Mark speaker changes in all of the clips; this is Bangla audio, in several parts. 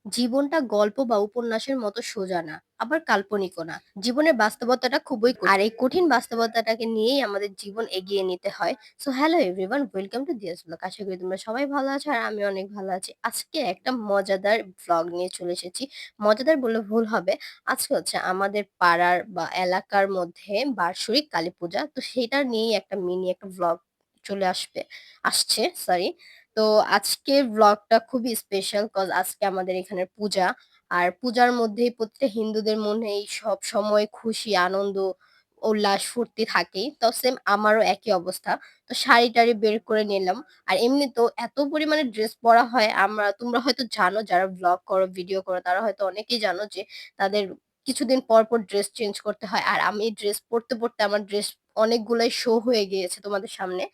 Speaker 1: জীবনটা গল্প বা উপন্যাসের মতো সোজা না, আবার কাল্পনিকও না। জীবনের বাস্তবতাটা খুবই কঠিন। আর এই কঠিন বাস্তবতাটাকে নিয়েই আমাদের জীবন এগিয়ে নিতে হয়। So hello everyone, welcome to Diya's blog. আশা করি তোমরা সবাই ভালো আছো আর আমি অনেক ভালো আছি। আজকে একটা মজাদার ভ্লগ নিয়ে চলে এসেছি। মজাদার বললে ভুল হবে। আজকে হচ্ছে আমাদের পাড়ার বা এলাকার মধ্যে বার্ষিক কালীপূজা। তো সেটা নিয়েই একটা মিনি একটা ভ্লগ চলে আসছে, সরি। তো আজকের ব্লগটা খুবই স্পেশাল কজ আজকে আমাদের এখানে পূজা। আর পূজার মধ্যেই প্রত্যেকটা হিন্দুদের মনেই সবসময় খুশি, আনন্দ, উল্লাস, ফুর্তি থাকেই। তো সেম আমারও একই অবস্থা। তো শাড়ি-টাড়ি বের করে নিলাম। আর এমনিতেও এত পরিমাণে ড্রেস পরা হয় তোমরা হয়তো জানো যারা ভ্লগ করো, ভিডিও করো তারা হয়তো অনেকেই জানো যে তাদের কিছুদিন পর ড্রেস চেঞ্জ করতে হয়। আর আমি ড্রেস পড়তে আমার ড্রেস অনেকগুলাই শো হয়ে গিয়েছে তোমাদের সামনে।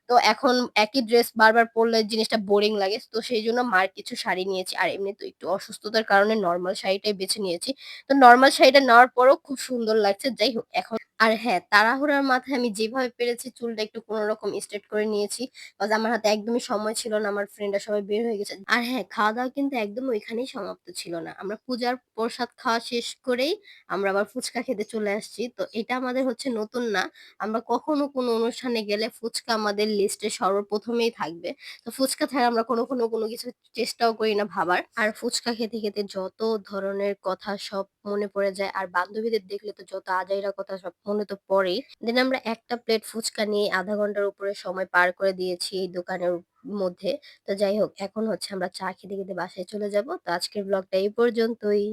Speaker 1: তো এখন একই ড্রেস বারবার পরলে জিনিসটা বোরিং লাগে। তো সেইজন্য মার কিছু শাড়ি নিয়েছি। আর এমনিতেও একটু অসুস্থতার কারণে নরমাল শাড়িটাই বেছে নিয়েছি। তো নরমাল শাড়িটা নেওয়ার পরেও খুব সুন্দর লাগছে। যাই হোক এখন আর হ্যাঁ, তাড়াহুড়ার মাথায় আমি যেভাবে পেরেছি চুলটা একটু কোনরকম স্ট্রেট করে নিয়েছি। কজ আমার হাতে একদমই সময় ছিল না। আমার ফ্রেন্ডরা সবাই বের হয়ে গেছে। আর হ্যাঁ, খাওয়া-দাওয়া কিন্তু একদম ওইখানেই সমাপ্ত ছিল না। আমরা পূজার প্রসাদ খাওয়া শেষ করেই আমরা আবার ফুচকা খেতে চলে আসছি। তো এটা আমাদের হচ্ছে নতুন না। আমরা কখনো কোনো অনুষ্ঠানে গেলে ফুচকা আমাদের লিস্টে সর্বপ্রথমেই থাকবে। তো ফুচকা ছাড়া আমরা কোনো কিছু চেষ্টাও করি না ভাবার। আর ফুচকা খেতে যত ধরনের কথা সব মনে পড়ে যায়। আর বান্ধবীদের দেখলে তো যত আজাইরা কথা সব মনে তো পড়েই। দেন আমরা একটা প্লেট ফুচকা নিয়ে ০.৫ ঘন্টার উপরে সময় পার করে দিয়েছি এই দোকানের মধ্যে। তো যাই হোক এখন হচ্ছে আমরা চা খেতে বাসায় চলে যাব। তো আজকের ব্লগটা এই পর্যন্তই।